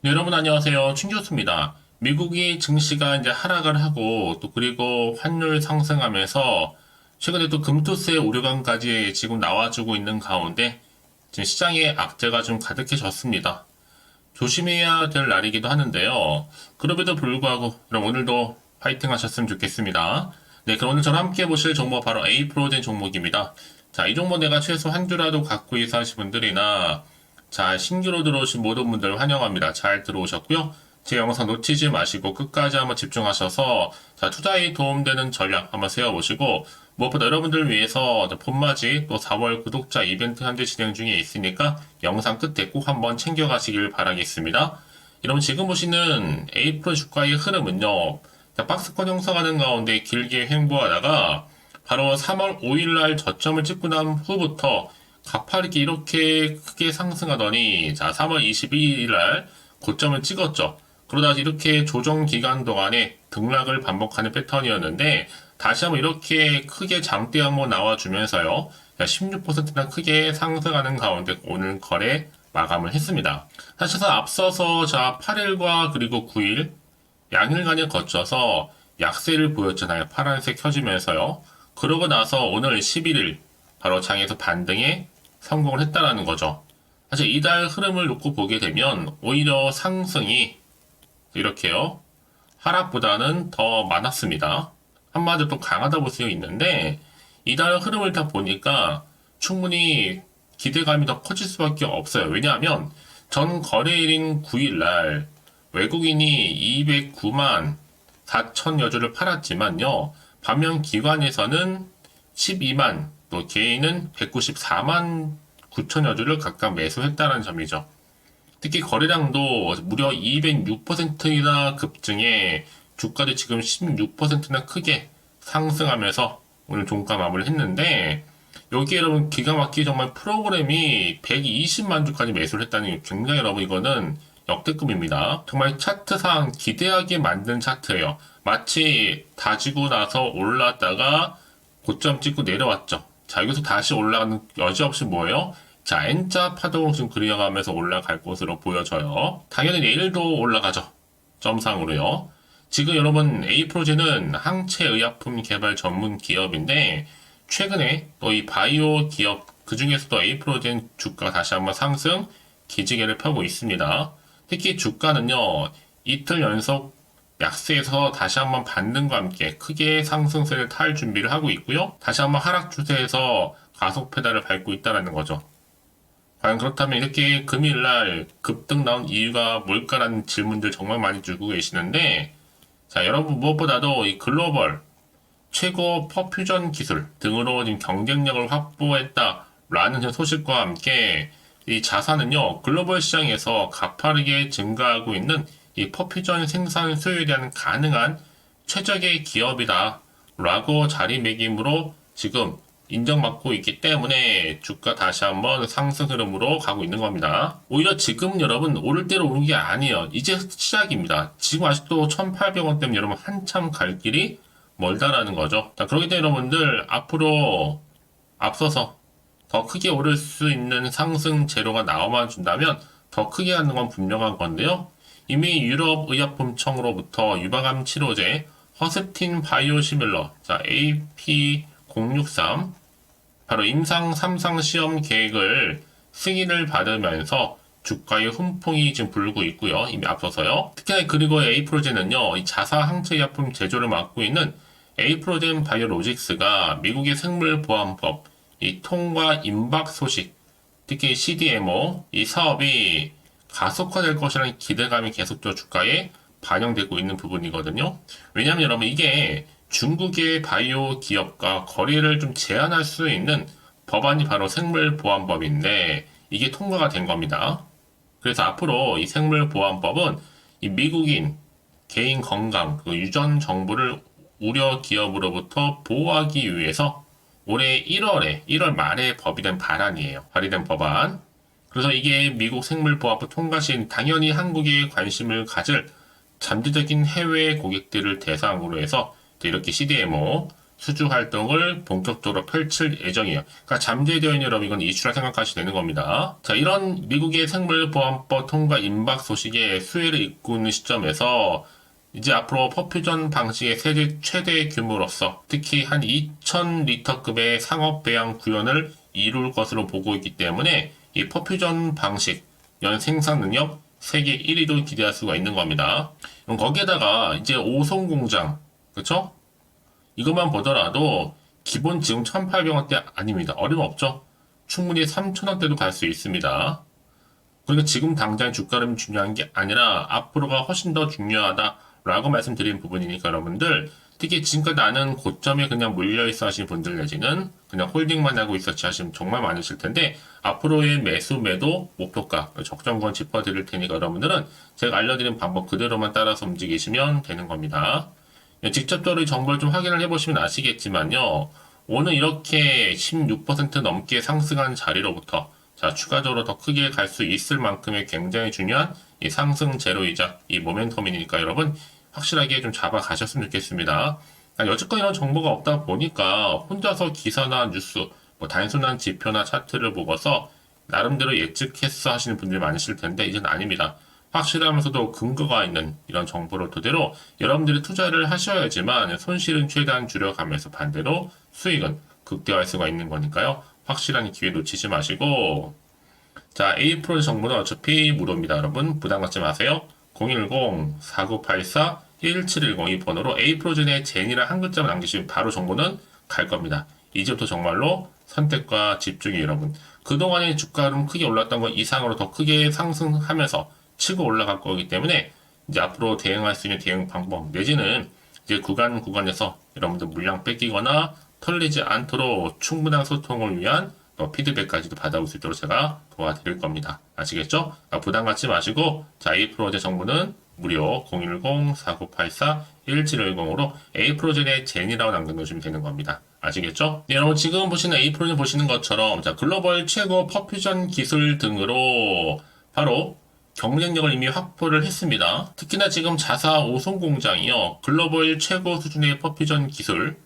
네, 여러분 안녕하세요. 충교수입니다. 미국이 증시가 이제 하락을 하고 또 그리고 환율 상승하면서 최근에 또 금투세 우려감까지 지금 나와주고 있는 가운데 지금 시장에 악재가 좀 가득해졌습니다. 조심해야 될 날이기도 하는데요. 그럼에도 불구하고 그럼 오늘도 파이팅 하셨으면 좋겠습니다. 네, 그럼 오늘 저랑 함께 보실 종목 바로 A프로젠 종목입니다. 자, 이 종목 내가 최소 한 주라도 갖고 있어 하신 분들이나 자, 신규로 들어오신 모든 분들 환영합니다. 잘 들어오셨고요. 제 영상 놓치지 마시고 끝까지 한번 집중하셔서 자, 투자에 도움되는 전략 한번 세워보시고 무엇보다 여러분들 위해서 봄맞이 또 4월 구독자 이벤트 현재 진행 중에 있으니까 영상 끝에 꼭 한번 챙겨가시길 바라겠습니다. 여러분 지금 보시는 A프로 주가의 흐름은요. 자, 박스권 형성하는 가운데 길게 횡보하다가 바로 3월 5일날 저점을 찍고 난 후부터 가파르게 이렇게 크게 상승하더니 자 3월 22일날 고점을 찍었죠. 그러다 이렇게 조정 기간 동안에 등락을 반복하는 패턴이었는데 다시 한번 이렇게 크게 장대 한번 나와주면서요. 16%나 크게 상승하는 가운데 오늘 거래 마감을 했습니다. 사실상 앞서서 자 8일과 그리고 9일 양일간을 거쳐서 약세를 보였잖아요. 파란색 켜지면서요. 그러고 나서 오늘 11일 바로 장에서 반등에 성공을 했다라는 거죠. 사실 이달 흐름을 놓고 보게 되면 오히려 상승이 이렇게요. 하락보다는 더 많았습니다. 한마디로 좀 강하다 볼 수 있는데 이달 흐름을 다 보니까 충분히 기대감이 더 커질 수밖에 없어요. 왜냐하면 전 거래일인 9일날 외국인이 209만 4천여 주를 팔았지만요. 반면 기관에서는 12만 또 개인은 194만 9천여 주를 각각 매수했다는 점이죠. 특히 거래량도 무려 206%이나 급증해 주가도 지금 16%나 크게 상승하면서 오늘 종가 마무리를 했는데 여기 여러분 기가 막히게 정말 프로그램이 120만 주까지 매수를 했다는 게 굉장히 여러분 이거는 역대급입니다. 정말 차트상 기대하게 만든 차트예요. 마치 다지고 나서 올랐다가 고점 찍고 내려왔죠. 자, 여기서 다시 올라가는 여지없이 뭐예요? 자, N자 파동을 지금 그려가면서 올라갈 것으로 보여져요. 당연히 내일도 올라가죠. 점상으로요. 지금 여러분 A프로젠은 항체 의약품 개발 전문 기업인데 최근에 또 이 바이오 기업 그 중에서도 A프로젠 주가 다시 한번 상승 기지개를 펴고 있습니다. 특히 주가는요 이틀 연속 약세에서 다시 한번 반등과 함께 크게 상승세를 탈 준비를 하고 있고요. 다시 한번 하락 추세에서 가속 페달을 밟고 있다는 거죠. 과연 그렇다면 이렇게 금일날 급등 나온 이유가 뭘까라는 질문들 정말 많이 주고 계시는데 자 여러분 무엇보다도 이 글로벌 최고 퍼퓨전 기술 등으로 지금 경쟁력을 확보했다라는 소식과 함께 이 자산은요 글로벌 시장에서 가파르게 증가하고 있는 이 퍼퓨전 생산 수요에 대한 가능한 최적의 기업이다 라고 자리매김으로 지금 인정받고 있기 때문에 주가 다시 한번 상승 흐름으로 가고 있는 겁니다. 오히려 지금 여러분 오를 대로 오는 게 아니에요. 이제 시작입니다. 지금 아직도 1,800원 때문에 여러분 한참 갈 길이 멀다라는 거죠. 자, 그렇기 때문에 여러분들 앞으로 앞서서 더 크게 오를 수 있는 상승 재료가 나와만 준다면 더 크게 하는 건 분명한 건데요. 이미 유럽 의약품청으로부터 유방암 치료제 허셉틴 바이오시밀러 자 AP063 바로 임상 3상 시험 계획을 승인을 받으면서 주가의 훈풍이 지금 불고 있고요. 이미 앞서서요. 특히나 그리고 A프로젠은요. 이 자사 항체 약품 제조를 맡고 있는 A프로젠 바이오로직스가 미국의 생물보안법 이 통과 임박 소식 특히 CDMO 이 사업이 가속화될 것이라는 기대감이 계속적으로 주가에 반영되고 있는 부분이거든요. 왜냐하면 여러분 이게 중국의 바이오 기업과 거래를 좀 제한할 수 있는 법안이 바로 생물보안법인데 이게 통과가 된 겁니다. 그래서 앞으로 이 생물보안법은 이 미국인 개인 건강 그 유전 정보를 우려 기업으로부터 보호하기 위해서 올해 1월 말에 발의된 법안. 그래서 이게 미국 생물보안법 통과 시엔 당연히 한국에 관심을 가질 잠재적인 해외 고객들을 대상으로 해서 이렇게 CDMO 수주 활동을 본격적으로 펼칠 예정이에요. 그러니까 잠재되어 있는 여러분 이건 이슈라 생각하시면 되는 겁니다. 자, 이런 미국의 생물보안법 통과 임박 소식에 수혜를 이끄는 시점에서 이제 앞으로 퍼퓨전 방식의 세계 최대 규모로서 특히 한 2,000리터급의 상업 배양 구현을 이룰 것으로 보고 있기 때문에 이 퍼퓨전 방식 연 생산 능력 세계 1위도 기대할 수가 있는 겁니다. 그럼 거기에다가 이제 오송 공장, 그쵸? 이것만 보더라도 기본 지금 1,800원대 아닙니다. 어림없죠? 충분히 3,000원대도 갈 수 있습니다. 그러니까 지금 당장 주가름이 중요한 게 아니라 앞으로가 훨씬 더 중요하다라고 말씀드린 부분이니까 여러분들 특히 지금까지 나는 고점에 그냥 몰려있어 하시는 분들 내지는 그냥 홀딩만 하고 있었지 하시면 정말 많으실 텐데 앞으로의 매수 매도 목표가 적정권 짚어드릴 테니까 여러분들은 제가 알려드린 방법 그대로만 따라서 움직이시면 되는 겁니다. 직접적으로 정보를 좀 확인을 해보시면 아시겠지만요. 오늘 이렇게 16% 넘게 상승한 자리로부터 자, 추가적으로 더 크게 갈 수 있을 만큼의 굉장히 중요한 이 상승 제로이자 이 모멘텀이니까 여러분 확실하게 좀 잡아가셨으면 좋겠습니다. 여지껏 이런 정보가 없다 보니까 혼자서 기사나 뉴스, 뭐 단순한 지표나 차트를 보고서 나름대로 예측했어 하시는 분들이 많으실 텐데 이제는 아닙니다. 확실하면서도 근거가 있는 이런 정보를 토대로 여러분들이 투자를 하셔야지만 손실은 최대한 줄여가면서 반대로 수익은 극대화할 수가 있는 거니까요. 확실한 기회 놓치지 마시고 자, A 프로 정보는 어차피 무료입니다. 여러분 부담 갖지 마세요. 010-4984-1710 이 번호로 A프로젠의 젠이라 한 글자만 남기시면 바로 정보는 갈 겁니다. 이제부터 정말로 선택과 집중이 여러분. 그동안의 주가는 크게 올랐던 것 이상으로 더 크게 상승하면서 치고 올라갈 거기 때문에 이제 앞으로 대응할 수 있는 대응 방법 내지는 이제 구간에서 여러분들 물량 뺏기거나 털리지 않도록 충분한 소통을 위한 피드백까지도 받아올 수 있도록 제가 도와드릴 겁니다. 아시겠죠? 부담 갖지 마시고 자, A프로젠 정보는 무료 010-4984-1710으로 A프로젠의 젠이라고 남겨놓으시면 되는 겁니다. 아시겠죠? 네, 여러분 지금 보시는 A프로젠 보시는 것처럼 자, 글로벌 최고 퍼퓨전 기술 등으로 바로 경쟁력을 이미 확보를 했습니다. 특히나 지금 자사 오송 공장이요. 글로벌 최고 수준의 퍼퓨전 기술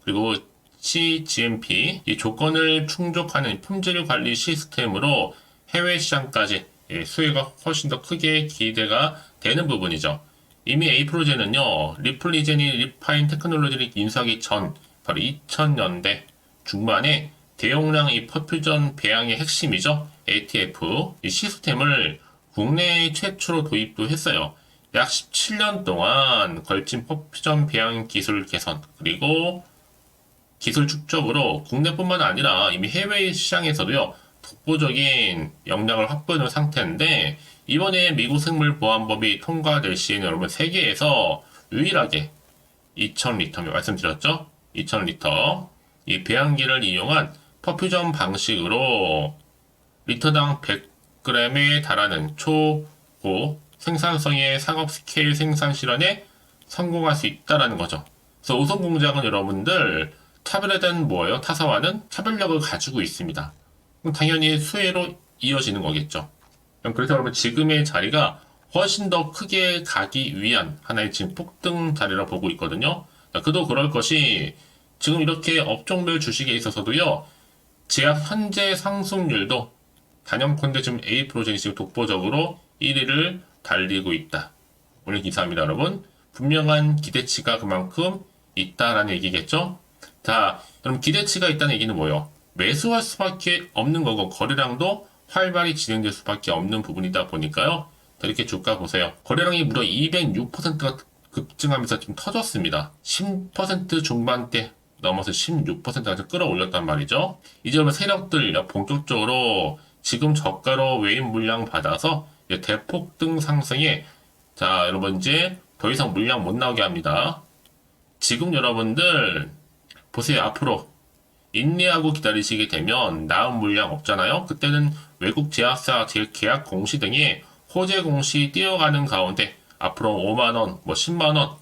그리고 CGMP 이 조건을 충족하는 품질 관리 시스템으로 해외 시장까지 수혜가 훨씬 더 크게 기대가 되는 부분이죠. 이미 A프로젠은요. 리플리젠이 리파인 테크놀로지를 인수하기 전 바로 2000년대 중반에 대용량 이 퍼퓨전 배양의 핵심이죠. ATF 이 시스템을 국내 최초로 도입도 했어요. 약 17년 동안 걸친 퍼퓨전 배양 기술 개선 그리고 기술 축적으로 국내뿐만 아니라 이미 해외 시장에서도요 독보적인 역량을 확보해놓은 상태인데 이번에 미국 생물보안법이 통과될 시에는 여러분 세계에서 유일하게 2000리터 말씀드렸죠? 2000리터 이 배양기를 이용한 퍼퓨전 방식으로 리터당 100g에 달하는 초고 생산성의 상업 스케일 생산 실현에 성공할 수 있다는 거죠. 그래서 오송 공장은 여러분들 차별화된 뭐예요? 타사와는 차별력을 가지고 있습니다. 그럼 당연히 수혜로 이어지는 거겠죠. 그래서 여러분 지금의 자리가 훨씬 더 크게 가기 위한 하나의 지금 폭등 자리라 보고 있거든요. 그도 그럴 것이 지금 이렇게 업종별 주식에 있어서도요. 제약 현재 상승률도 단연컨대 지금 A프로젠이 지금 독보적으로 1위를 달리고 있다. 오늘 기사입니다, 여러분. 분명한 기대치가 그만큼 있다라는 얘기겠죠? 자, 그럼 기대치가 있다는 얘기는 뭐예요? 매수할 수밖에 없는 거고 거래량도 활발히 진행될 수밖에 없는 부분이다 보니까요. 자, 이렇게 주가 보세요. 거래량이 무려 206%가 급증하면서 좀 터졌습니다. 10% 중반대 넘어서 16%까지 끌어올렸단 말이죠. 이제 그러면 세력들 본격적으로 지금 저가로 외인 물량 받아서 대폭등 상승에 자, 여러분 이제 더 이상 물량 못 나오게 합니다. 지금 여러분들 보세요. 앞으로 인내하고 기다리시게 되면 나은 물량 없잖아요. 그때는 외국 제약사 계약 공시 등이 호재 공시 뛰어가는 가운데 앞으로 5만원, 뭐 10만원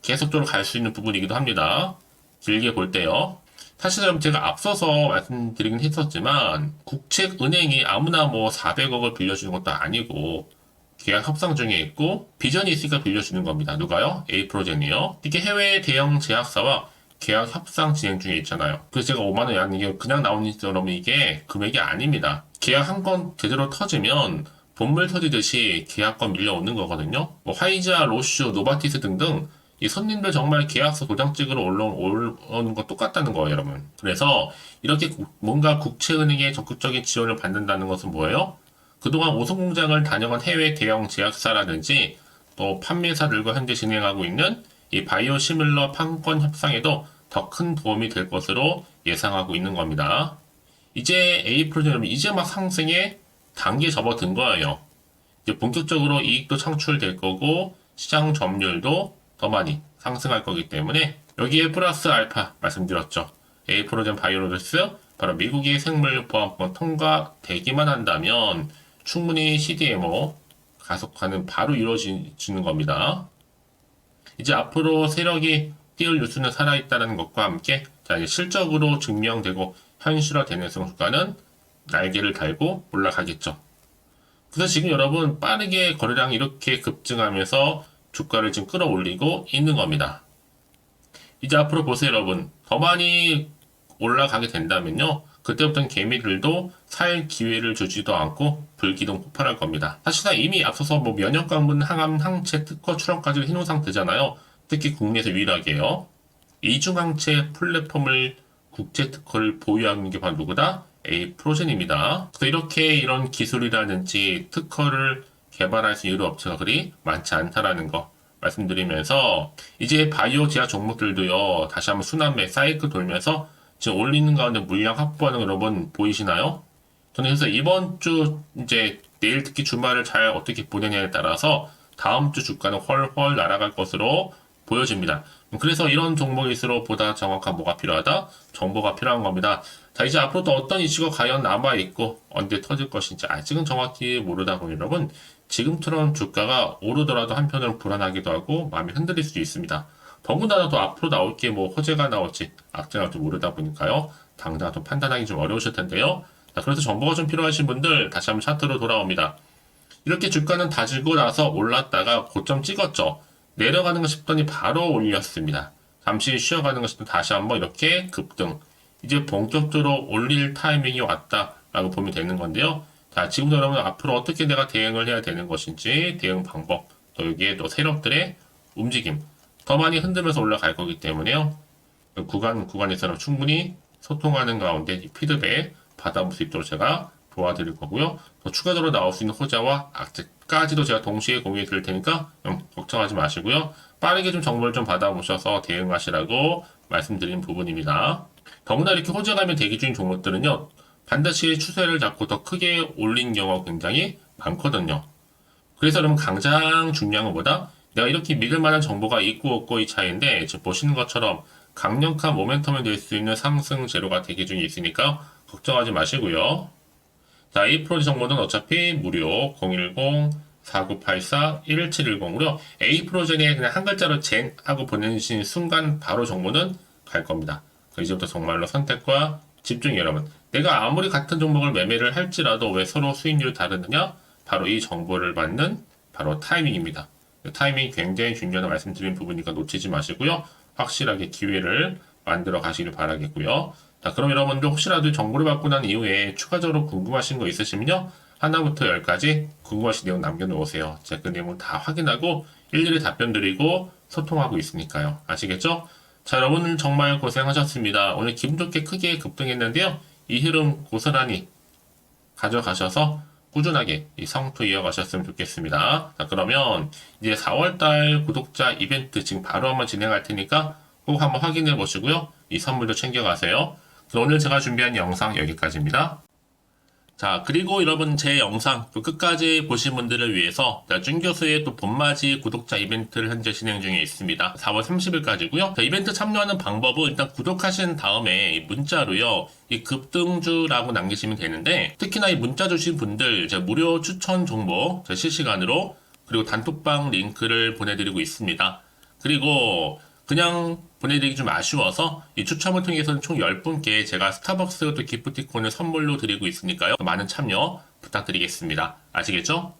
계속적으로 갈 수 있는 부분이기도 합니다. 길게 볼 때요. 사실 여러분 제가 앞서서 말씀드리긴 했었지만 국책은행이 아무나 뭐 400억을 빌려주는 것도 아니고 계약 협상 중에 있고 비전이 있으니까 빌려주는 겁니다. 누가요? A프로젠이요. 특히 해외 대형 제약사와 계약 협상 진행 중에 있잖아요. 그래서 제가 5만 원 이게 그냥 나오는 여러분 이게 금액이 아닙니다. 계약 한 건 제대로 터지면 본물 터지듯이 계약권 밀려오는 거거든요. 뭐 화이자, 로슈, 노바티스 등등 이 손님들 정말 계약서 도장 찍으러 올라오는 거 똑같다는 거예요, 여러분. 그래서 이렇게 뭔가 국채은행의 적극적인 지원을 받는다는 것은 뭐예요? 그동안 오송공장을 다녀간 해외 대형 제약사라든지 또 판매사들과 현재 진행하고 있는 이 바이오 시밀러 판권 협상에도 더 큰 도움이 될 것으로 예상하고 있는 겁니다. 이제 A프로젝트 여러분 이제 막 상승에 단계 접어든 거예요. 이제 본격적으로 이익도 창출될 거고 시장 점유율도 더 많이 상승할 거기 때문에 여기에 플러스 알파 말씀드렸죠. A프로젝트 바이오로직스 바로 미국의 생물보안법 통과되기만 한다면 충분히 CDMO 가속화는 바로 이루어지는 겁니다. 이제 앞으로 세력이 띄울 뉴스는 살아있다는 것과 함께 자, 이제 실적으로 증명되고 현실화되는 순간은 날개를 달고 올라가겠죠. 그래서 지금 여러분 빠르게 거래량이 이렇게 급증하면서 주가를 지금 끌어올리고 있는 겁니다. 이제 앞으로 보세요 여러분. 더 많이 올라가게 된다면요. 그때부터는 개미들도 살 기회를 주지도 않고 불기둥 폭발할 겁니다. 사실상 이미 앞서서 뭐 면역관분, 항암, 항체, 특허 출원까지 해놓은 상태잖아요. 특히 국내에서 유일하게요. 이중항체 플랫폼을 국제 특허를 보유하는 게 바로 누구다? A프로젠입니다. 그래서 이렇게 이런 기술이라든지 특허를 개발할 수 있는 업체가 그리 많지 않다라는 거 말씀드리면서 이제 바이오 제약 종목들도요. 다시 한번 순환매 사이클 돌면서 지금 올리는 가운데 물량 확보하는 거 여러분 보이시나요? 저는 그래서 이번 주 이제 내일 특히 주말을 잘 어떻게 보내냐에 따라서 다음 주 주가는 훨훨 날아갈 것으로 보여집니다. 그래서 이런 종목일수록 보다 정확한 뭐가 필요하다? 정보가 필요한 겁니다. 자, 이제 앞으로 또 어떤 이슈가 과연 남아있고 언제 터질 것인지 아직은 정확히 모르다 보니 여러분 지금처럼 주가가 오르더라도 한편으로 불안하기도 하고 마음이 흔들릴 수도 있습니다. 더군다나 또 앞으로 나올 게 뭐 호재가 나올지 악재가 나올지 모르다 보니까요. 당장 좀 판단하기 좀 어려우실 텐데요. 자, 그래서 정보가 좀 필요하신 분들 다시 한번 차트로 돌아옵니다. 이렇게 주가는 다지고 나서 올랐다가 고점 찍었죠. 내려가는 거 싶더니 바로 올렸습니다. 잠시 쉬어가는 거 싶더니 다시 한번 이렇게 급등. 이제 본격적으로 올릴 타이밍이 왔다라고 보면 되는 건데요. 자, 지금도 여러분 앞으로 어떻게 내가 대응을 해야 되는 것인지 대응 방법, 또 여기에 또 세력들의 움직임, 더 많이 흔들면서 올라갈 거기 때문에요. 구간에서는 충분히 소통하는 가운데 피드백 받아볼 수 있도록 제가 도와드릴 거고요. 또 추가적으로 나올 수 있는 호재와 악재까지도 제가 동시에 공유해 드릴 테니까 걱정하지 마시고요. 빠르게 좀 정보를 좀 받아보셔서 대응하시라고 말씀드린 부분입니다. 더구나 이렇게 호재감이 대기 중인 종목들은요. 반드시 추세를 잡고 더 크게 올린 경우가 굉장히 많거든요. 그래서 여러분 가장 중요한 것보다 내가 이렇게 믿을 만한 정보가 있고 없고의 차이인데 지금 보시는 것처럼 강력한 모멘텀이 될 수 있는 상승 재료가 대기 중에 있으니까 걱정하지 마시고요. 자, 이 프로젝트 정보는 어차피 무료 010-4984-1710으로 A 프로젝트에 그냥 한 글자로 젠 하고 보내주신 순간 바로 정보는 갈 겁니다. 이제부터 정말로 선택과 집중 여러분. 내가 아무리 같은 종목을 매매를 할지라도 왜 서로 수익률이 다르느냐? 바로 이 정보를 받는 바로 타이밍입니다. 타이밍이 굉장히 중요하다고 말씀드린 부분이니까 놓치지 마시고요. 확실하게 기회를 만들어 가시길 바라겠고요. 자, 그럼 여러분들 혹시라도 정보를 받고 난 이후에 추가적으로 궁금하신 거 있으시면요. 하나부터 10까지 궁금하신 내용 남겨놓으세요. 제가 그 내용을 다 확인하고 일일이 답변 드리고 소통하고 있으니까요. 아시겠죠? 자, 여러분 정말 고생하셨습니다. 오늘 기분 좋게 크게 급등했는데요. 이 흐름 고스란히 가져가셔서 꾸준하게 이 성투 이어가셨으면 좋겠습니다. 자, 그러면 이제 4월달 구독자 이벤트 지금 바로 한번 진행할 테니까 꼭 한번 확인해 보시고요. 이 선물도 챙겨가세요. 오늘 제가 준비한 영상 여기까지입니다. 자, 그리고 여러분 제 영상 또 끝까지 보신 분들을 위해서 준 교수의 또 봄맞이 구독자 이벤트를 현재 진행 중에 있습니다. 4월 30일까지고요. 자, 이벤트 참여하는 방법은 일단 구독하신 다음에 문자로요. 이 급등주라고 남기시면 되는데 특히나 이 문자 주신 분들 제가 무료 추천 정보 실시간으로 그리고 단톡방 링크를 보내드리고 있습니다. 그리고 그냥 보내드리기 좀 아쉬워서 이 추첨을 통해서는 총 10분께 제가 스타벅스 또 기프티콘을 선물로 드리고 있으니까요. 많은 참여 부탁드리겠습니다. 아시겠죠?